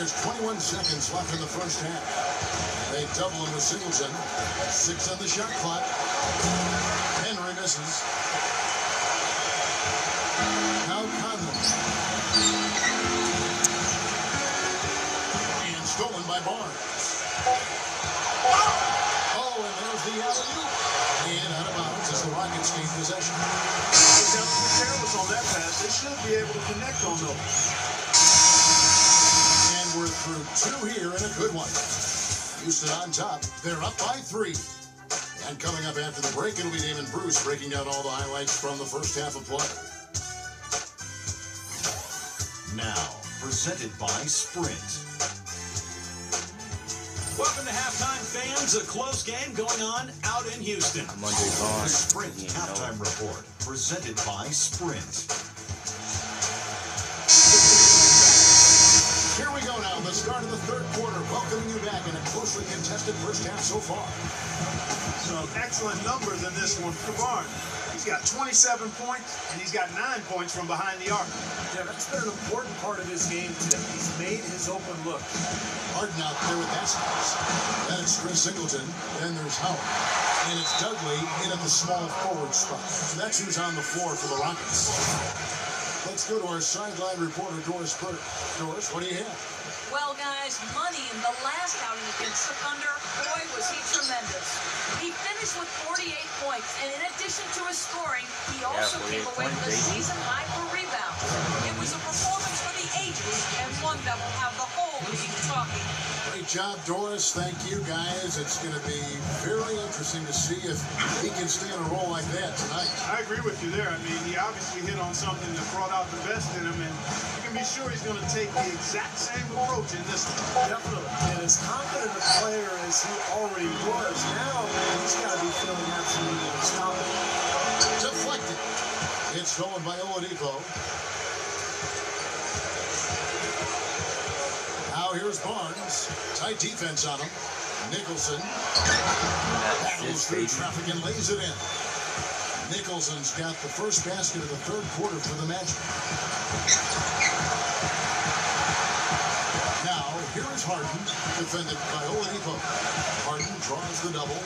There's 21 seconds left in the first half. They double him with Singleton. 6 on the shot clock. Henry misses. Now Conley. And stolen by Barnes. Oh, and there's the alley-oop. And out of bounds as the Rockets gain possession. They have to be careless on that pass. They should be able to connect on those. And we're through 2 here and a good one. Houston on top. They're up by 3. And coming up after the break, it'll be Dave and Bruce breaking down all the highlights from the first half of play. Now, presented by Sprint. Welcome to halftime, fans. A close game going on out in Houston. The Sprint halftime report, presented by Sprint. Here we go now, the start of the third quarter, welcoming you back in a closely contested first half so far. Some excellent numbers in this one for Barnes. He's got 27 points, and he's got 9 points from behind the arc. Yeah, that's been an important part of his game today. He's made his open look. Harden out there with baskets. Then it's Chris Singleton. Then there's Howard. And it's Dudley in at the small forward spot. So that's who's on the floor for the Rockets. Let's go to our sideline reporter, Doris Burke. Doris, what do you have? Well, guys, Money in the last outing against the Thunder, boy, was he tremendous. He finished with 48 points, and in addition to his scoring, he also came away with a season high for rebounds. It was a performance for the ages, and one that will have the whole league talking. Great job, Doris. Thank you, guys. It's going to be very interesting to see if he can stay on a roll like that tonight. I agree with you there. I mean, he obviously hit on something that brought out the best in him, and you can be sure he's going to take the exact same approach in this one. Definitely. And as confident a player as he already was, now he's got to be feeling absolutely unstoppable. Deflected. It's stolen by Oladipo. Now here's Barnes. Tight defense on him. Nicholson battles through traffic and lays it in. Nicholson's got the first basket of the third quarter for the Magic. Now, here is Harden, defended by Oladipo. Harden draws the double.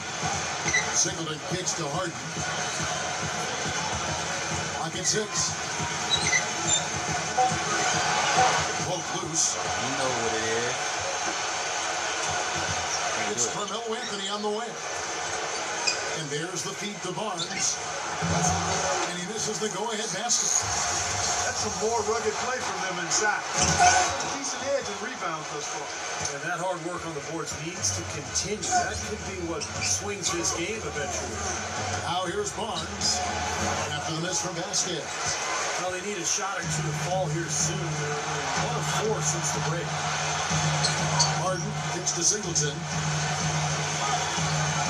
Singleton kicks to Harden. Pocket 6. Poke loose. You know what it is. It's Carmelo Anthony on the way. And there's the feed to Barnes. And he misses the go-ahead basket. That's some more rugged play from them inside. A decent edge and rebounds thus far. And that hard work on the boards needs to continue. That could be what swings his game eventually. Now here's Barnes. After the miss from Vasquez. Well, they need a shot or two to fall here soon. They're 1 of 4 since the break. Harden kicks to Singleton.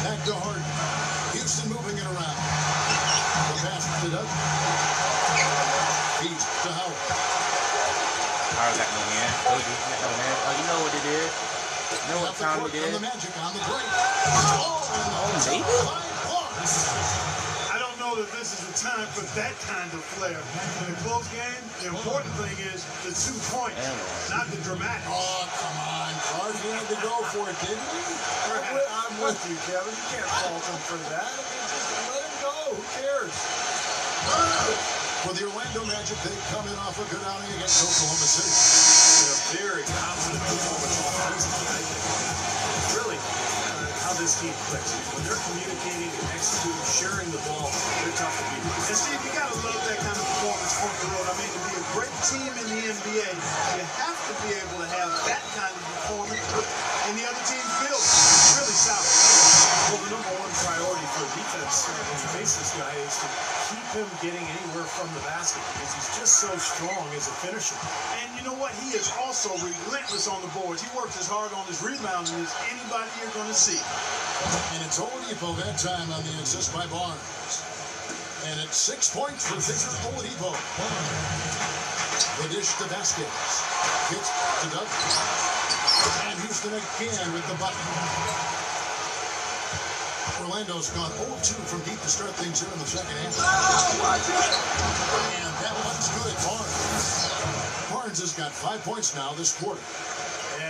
Back to Harden. Houston moving it around. The pass to Doug. Feeds to Howard. Howard got no man. Told you, got no man. Oh, you know what it is. You know what time it is. The Magic on the break. Oh, and baby. I don't know that this is the time for that kind of flair. In a close game, the important thing is the 2 points, not the dramatic. Oh, come on. Harden had to go for it, didn't he? I'm with you, Kevin. You can't fault him for that. Just let him go. Who cares? For the Orlando Magic, they come in off a good outing against Oklahoma City. A very confident performance offensively, I think. Really, how this team clicks. When they're communicating and executing, sharing the ball, they're tough to beat. And Steve, you got to love that kind of performance on the road. I mean, to be a great team in the NBA, you have to be able to have that kind of performance in the other team's build. Really solid. Well, the number one priority for defense when you face this guy is to keep him getting anywhere from the basket because he's just so strong as a finisher. And you know what? He is also relentless on the boards. He works as hard on his rebounding as anybody you're going to see. And it's Oladipo that time on the assist by Barnes. And it's 6 points for Victor Oladipo. The dish to Vasquez. Hits to Doug. And Houston again with the button. Orlando's gone 0-2 from deep to start things here in the second half. And that one's good. Barnes has got 5 points now this quarter.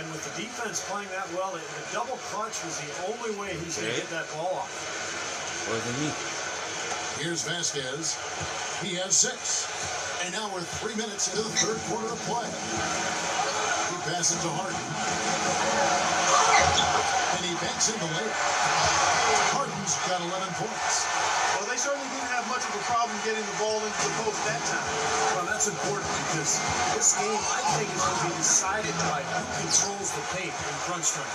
And with the defense playing that well, the double clutch was the only way he's going to get that ball off. Wasn't me. Here's Vasquez. He has 6. And now we're 3 minutes into the third quarter of play. He passes to Harden. And he banks in the layup. Harden's got 11 points. Well, they certainly didn't have much of a problem getting the ball into the post that time. Well, that's important because this game, I think, is going to be decided by who controls the paint in crunch time.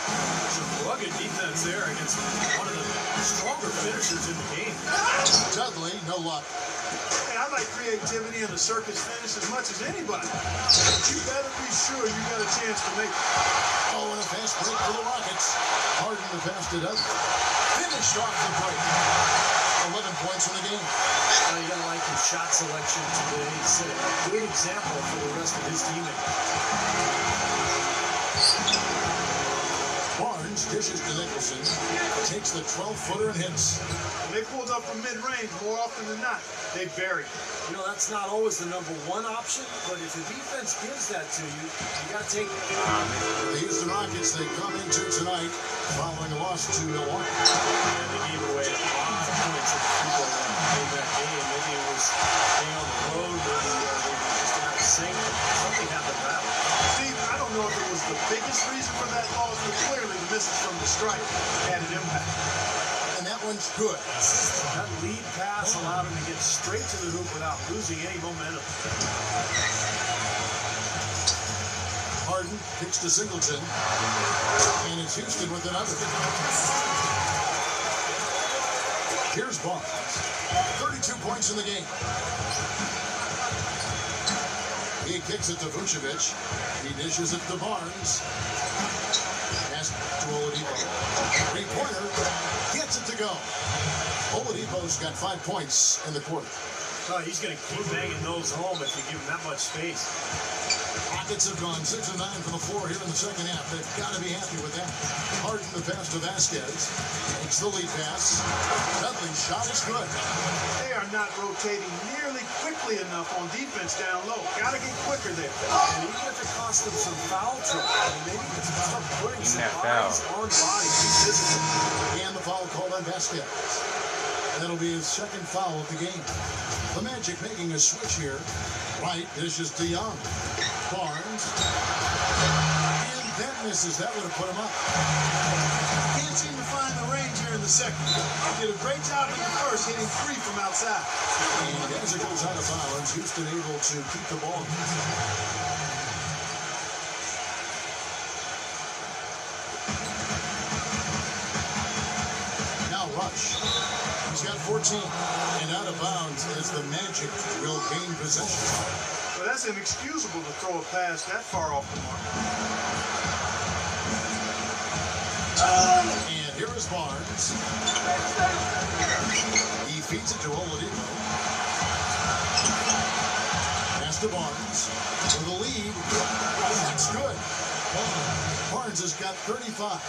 Some rugged defense there against one of the stronger finishers in the game. Dudley, no luck. Hey, I like creativity and a circus finish as much as anybody. But you better be sure you got a chance to make it. Oh, and a fast break for the Rockets. Harden the pass to Dudley. Finished off the break. 11 points in the game. Well, you gotta like his shot selection today. He set a good example for the rest of his teammates. Barnes dishes to Nicholson. Takes the 12-footer and hits. When they pulled up from mid-range, more often than not, they buried. You know, that's not always the number one option, but if the defense gives that to you, you gotta take it. The Houston Rockets, they come into tonight following a loss to Milwaukee. And they gave away a lot of points in that game. Maybe it was being on the road, maybe they were just out of sync. Something happened that way. Steve, I don't know if it was the biggest reason for that loss, but clearly the misses from the strike had an impact. And that one's good. That lead pass allowed him to get straight to the hoop without losing any momentum. Harden kicks to Singleton. And it's Houston with another. Here's Barnes. 32 points in the game. He kicks it to Vucevic. He dishes it to Barnes. Pass to Oladipo. Three-pointer. Gets it to go. Oladipo's got 5 points in the quarter. Oh, he's going to keep banging those home if you give him that much space. Rockets have gone 6 of 9 from the floor here in the second half. They've got to be happy with that. Harden the pass to Vasquez. Makes the lead pass. Dudley's shot is good. They are not rotating nearly quickly enough on defense down low. Got to get quicker there. And even if it costs them some foul trouble, maybe they can start putting some eyes on body. And the foul called on Vasquez. That'll be his second foul of the game. The Magic making a switch here. Dwight dishes to Young. Barnes. And that misses. That would have put him up. Can't seem to find the range here in the second. He did a great job in the first, hitting 3 from outside. And as it goes out of bounds, Houston able to keep the ball. Now Rush. He's got 14. And out of bounds as the Magic will gain possession. Well, that's inexcusable to throw a pass that far off the mark. And here is Barnes. He feeds it to Oladipo. Pass to Barnes. For the lead. That's good. Barnes has got 35.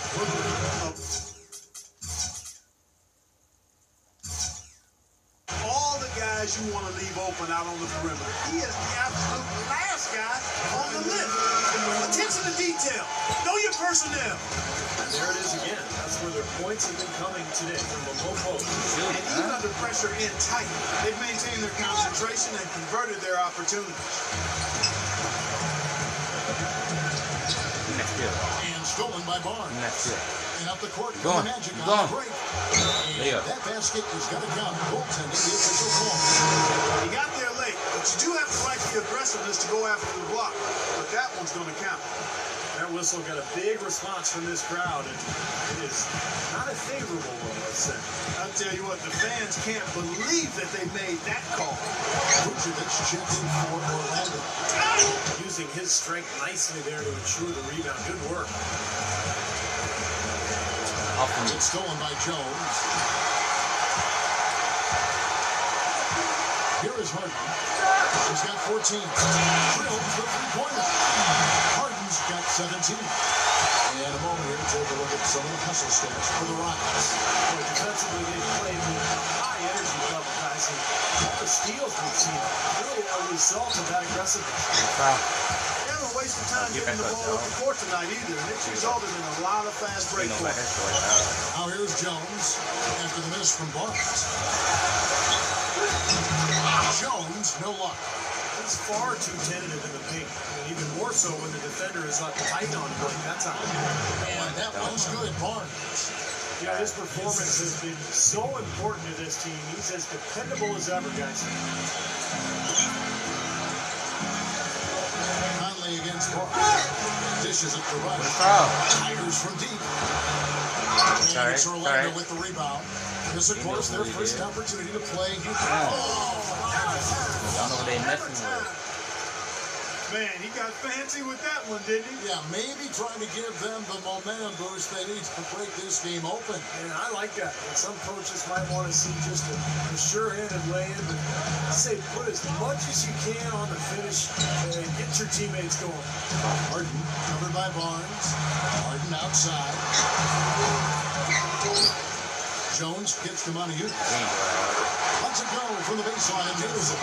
All the guys you want to leave open out on the perimeter. He is the absolute last guy on the list. Attention to detail. Know your personnel. And there it is again. That's where their points have been coming today from the low post. And even under pressure and tight, they've maintained their concentration and converted their opportunities. And stolen by Barnes. And up the court, Go on. the Magic Go on on. the break. And Layup. that basket is going to count. Goaltending the official call. He got there late, but you do have to like the aggressiveness to go after the block. But that one's going to count. That whistle got a big response from this crowd, and it is not a favorable one, let's say. I'll tell you what, the fans can't believe that they made that call. Vucevic checked in for Orlando. Using his strength nicely there to ensure the rebound. Good work. It's stolen by Jones. Here is Harden. He's got 14. Drills the three-pointer. Harden's got 17. In a moment here, take a look at some of the hustle stats for the Rockets. Boy, defensively, they played with a high energy level, guys. And all the steals we've seen really are a result of that aggressiveness. Foul. They haven't wasted time getting the ball up the court tonight either, and it's resulted in a lot of fast break You know about that points. short out. Now here's Jones after the miss from Barnes. Jones, no luck. He's far too tentative in the paint, and even more so when the defender is up tight on him like that time. And that one's good, Barnes. Yeah, his performance has been so important to this team. He's as dependable as ever, guys. Conley against Barnes. Dishes it to Rush. Foul. Tigers from deep. Sorry, And it's Orlando sorry. with the rebound. This, of You course, know their who he first is. opportunity to play. Y'all know what they messing with. Man, he got fancy with that one, didn't he? Yeah, maybe trying to give them the momentum boost they need to break this game open. And I like that. And some coaches might want to see just a sure-handed lay-in, but I say put as much as you can on the finish and get your teammates going. Harden covered by Barnes. Harden outside. Jones gets to Montague. Lets it go from the baseline and nails it.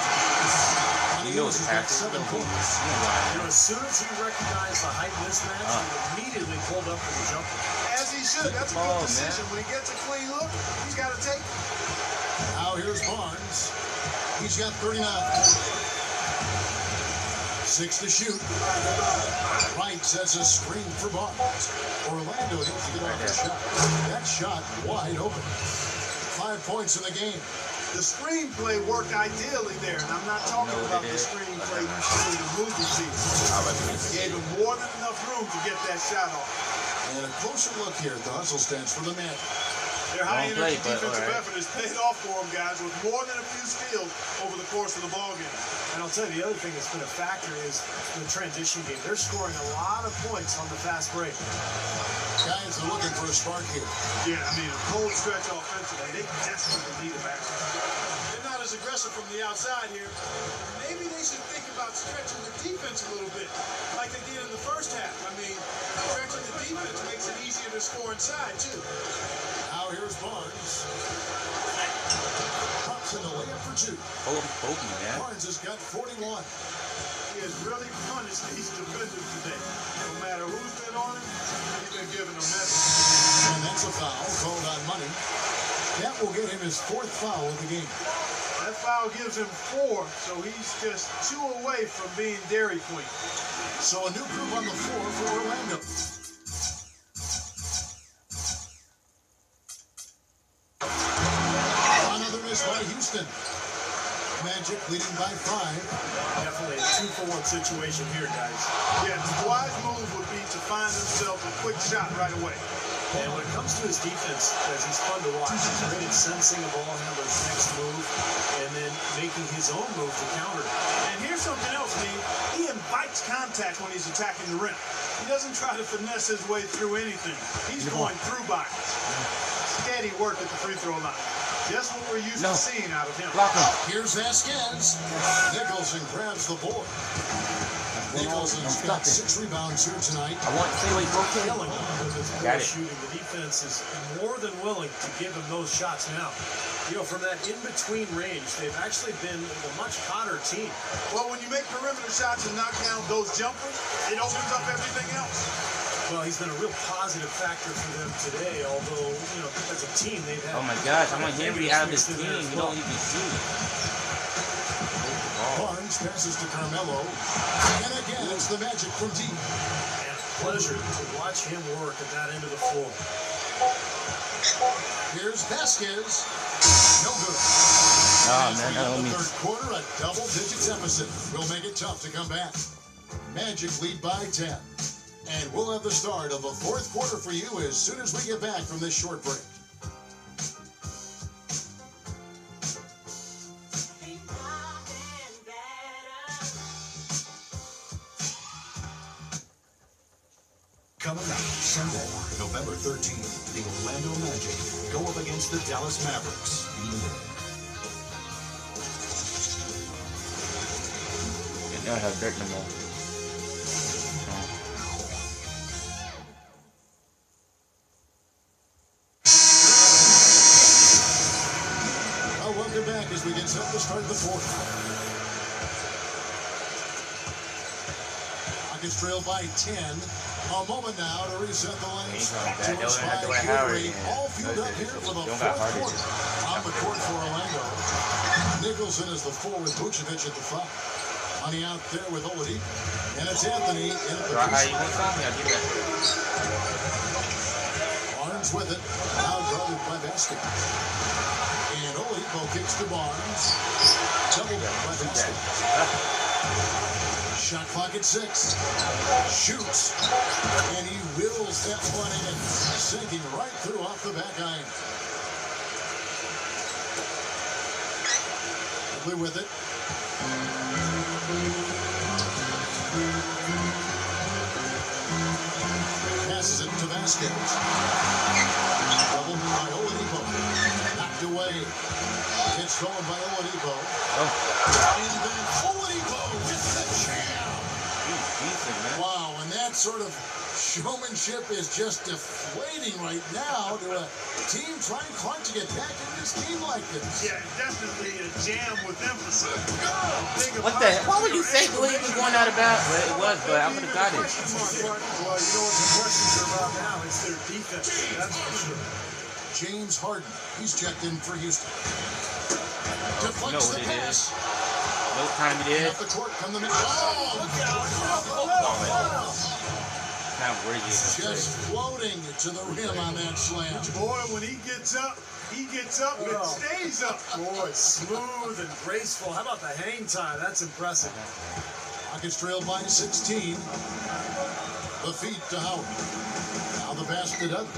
You know it's got happening. 7 points. You know, as soon as he recognized the height mismatch, he immediately pulled up for the jumper. As he should. That's a Oh, good decision. When he gets a clean look, he's got to take it. Now here's Barnes. He's got 39. 6 to shoot. Wright sets a screen for Barnes. Orlando needs to get off the shot. That shot wide open. 5 points in the game. The screenplay worked ideally there, and I'm not talking about the screenplay you see in the movie scenes. Gave him more than enough room to get that shot off. And a closer look here at the hustle stance for the Magic. Their high Wrong play, energy but defensive alright. effort has paid off for them, guys, with more than a few steals over the course of the ballgame. And I'll tell you, the other thing that's been a factor is the transition game. They're scoring a lot of points on the fast break. Guys are looking for a spark here. Yeah, I mean, a cold stretch offensively, they desperately need a basket. They're not as aggressive from the outside here. Maybe they should think about stretching the defense a little bit, like they did in the first half. I mean, stretching the defense makes it easier to score inside, too. Now here's Barnes. Drops in the layup for 2. Hold me, man. Barnes has got 41. He has really punished these defenders today. No matter who's been on him, he's been giving them messages. And that's a foul called on Money. That will get him his 4th foul of the game. That foul gives him 4, so he's just 2 away from being Dairy Queen. So a new group on the floor for Orlando. Another miss by Houston. Magic leading by 5. Definitely a 2-for-1 situation here, guys. Yeah, the wise move would be to find himself a quick shot right away. And when it comes to his defense, as he's fun to watch, he's great at sensing a ball handler's next move and then making his own move to counter. And here's something else, Lee. He invites contact when he's attacking the rim. He doesn't try to finesse his way through anything. He's going through bodies. Steady work at the free throw line. Just what we're used to seeing out of him. Block him. Here's Vasquez. Nicholson grabs the board. Nicholson's got 6 rebounds here tonight. I want to say wait, okay. Killing him with his Got poor it. shooting. The defense is more than willing to give him those shots now. You know, from that in-between range, they've actually been a much hotter team. Well, when you make perimeter shots and knock down those jumpers, it opens up everything else. Well, he's been a real positive factor for them today, although, you know, as a team, they've had... Oh my gosh, I want Henry out of this mixed in team. there as He well. don't even shoot. Barnes passes to Carmelo. And again, it's the Magic from deep. And a pleasure to watch him work at that end of the floor. Here's Vasquez. No good. Oh As man, we that end don't the mean. third quarter, a double-digit deficit will make it tough to come back. Magic lead by 10. And we'll have the start of the 4th quarter for you as soon as we get back from this short break. Coming up Sunday, November 13th, the Orlando Magic go up against the Dallas Mavericks. I don't have dirt no more. as we get set to start the fourth. Rockets trail by 10. A moment now to reset the lanes. All fueled up here for the fourth quarter. On the court for Orlando. Nicholson is the forward, Vucevic at the 5. Money out there with Oladipo. And it's Anthony in at the 3. Barnes with it. Now guarded by Basket. And Oladipo kicks to Barnes. Double by Basket. Shot clock at 6. Shoots. And he wills that one in. Sinking right through off the back iron. Quickly with it. Passes it to Vasquez. Double by Oladipo. Knocked away. It's stolen by Oladipo. And then Oladipo with the jam. Wow, and that sort of showmanship is just deflating right now to a team trying hard to get back in this game like this. Yeah, definitely a jam with emphasis. What the hell? What would you say what he was going out about? Well, it was, but I would have got it. Well, you know what the questions are about now? It's their defense. That's for sure. James Harden, he's checked in for Houston. You know what it is. No time it is. The court come the middle. Oh, look out. Not worthy of Just floating to the rim on that slam. Boy, when he gets up and stays up. Boy, smooth and graceful. How about the hang time? That's impressive. Rockets trail by 16. The feet to Howard. Now the pass to Dudley.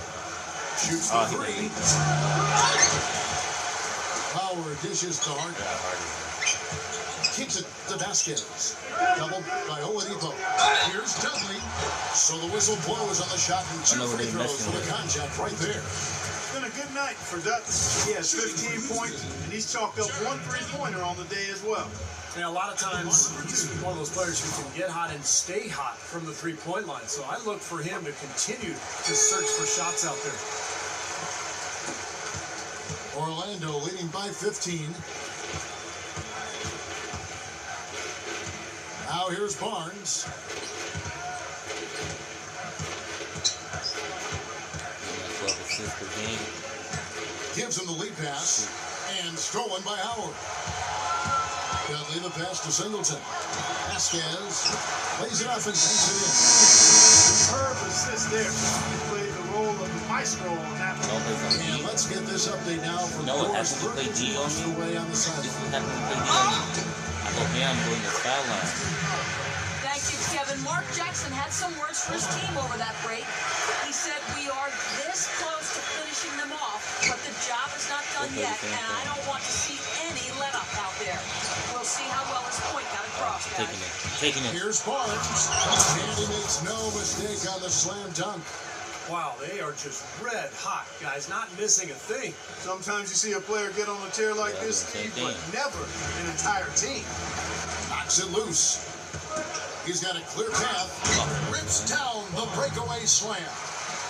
Shoots the 3. Howard dishes to Harden. Kicks it to Vasquez. Doubled by Oladipo. Here's Dudley. So the whistle blows on the shot and 2 free throws for the contact right there. It's been a good night for Dudley. He has 15 points, and he's chalked up 1 3-pointer on the day as well. Yeah, a lot of times he's one of those players who can get hot and stay hot from the three-point line. So I look for him to continue to search for shots out there. Orlando leading by 15. Now here's Barnes. Gives him the lead pass. And stolen by Howard. Dudley the pass to Singleton. Vasquez lays it up and takes it in. Superb assist there. He played the role of the maestro on that one. And let's get this update now from No, it Doris happened to play Perkins, D who on lost me. away on the This sideline. is happening to play D on me. I go down doing the sideline. Thank you, Kevin. Mark Jackson had some words for his team over that break. He said, "We are this close to finishing them off, but the job is not done yet, and I don't want to see any let-up out there." We'll see how well his point got across, guys. Taking it. Here's Barnes. And he makes no mistake on the slam dunk. Wow, they are just red hot, guys, not missing a thing. Sometimes you see a player get on a tear like this, Steve, but never an entire team. Knocks it loose. He's got a clear path. Rips down the breakaway slam.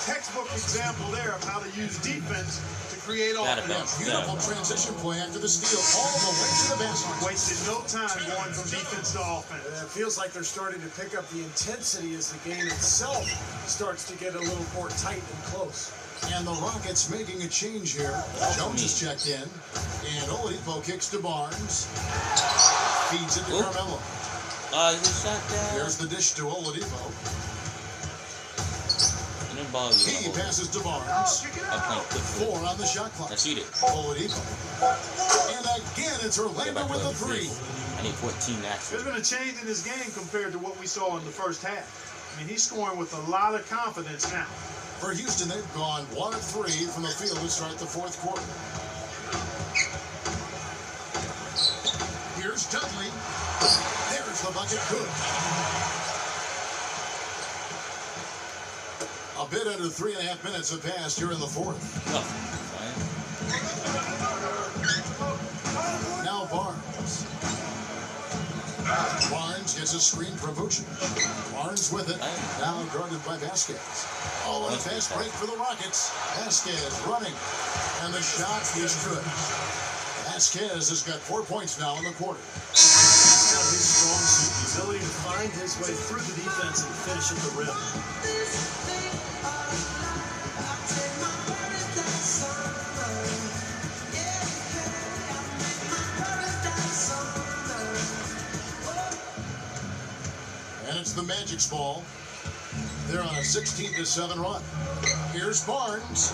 Textbook example there of how to use defense to create offense. Beautiful transition play after the steal all the way to the basket. Wasted no time going from defense to offense. It feels like they're starting to pick up the intensity as the game itself starts to get a little more tight and close. And the Rockets making a change here. Jones is checked in. And Oladipo kicks to Barnes. Feeds it to Carmelo. He shot down. Here's the dish to Oladipo. And then ball you. He passes to Barnes. 4 on the shot clock. I shoot it. Oladipo. And again, it's Orlando with the 3. I need 14 actually. There's been a change in his game compared to what we saw in the first half. I mean, he's scoring with a lot of confidence now. For Houston, they've gone 1 of 3 from the field to start the fourth quarter. Here's Dudley. There's the bucket. Good. A bit under 3.5 minutes have passed here in the fourth. Now Barnes. Barnes gets a screen from Vucevic. Barnes with it. Now guarded by Vasquez. Oh, and a fast break for the Rockets. Vasquez running. And the shot is good. Vasquez has got 4 points now in the quarter. It's kind of his strong suit, the ability to find his way through the defense and finish at the rim. And it's the Magic's ball. They're on a 16-7 run. Here's Barnes.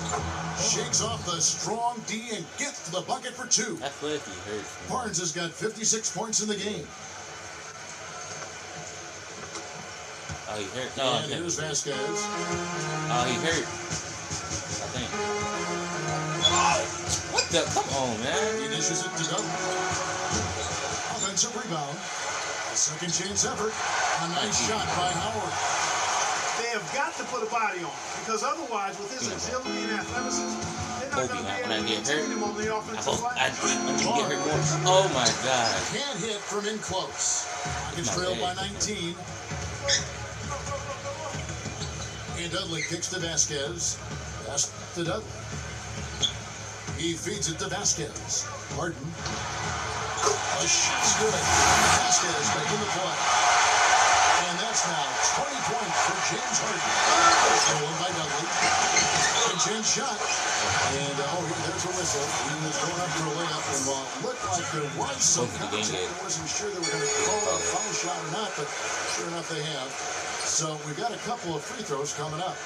Shakes off the strong D and gets to the bucket for 2. That's what he hurts. Barnes has got 56 points in the game. Oh, he hurt. No, And here's Vasquez. Oh, he hurt. I think. What the? Come on, man. He dishes it to Dudley. Offensive rebound. A second chance effort. A nice shot by Howard. They have got to put a body on, because otherwise, with his agility and athleticism, they're not going to be able to contain him on the I offensive hope line. I didn't get hurt more. Oh my God. Can't hit from in close. Rockets trailed by 19. And Dudley kicks to Vasquez. Pass to Dudley. He feeds it to Vasquez. Harden. A shot's good. Vasquez making the play. And that's now 20 points for James Harden. Stolen by Dudley. Chin shot. And there's a whistle. He was going up for a layup, and while it looked like there was some contact, I wasn't sure they were going to call a foul shot or not, but sure enough they have. So we've got a couple of free throws coming up.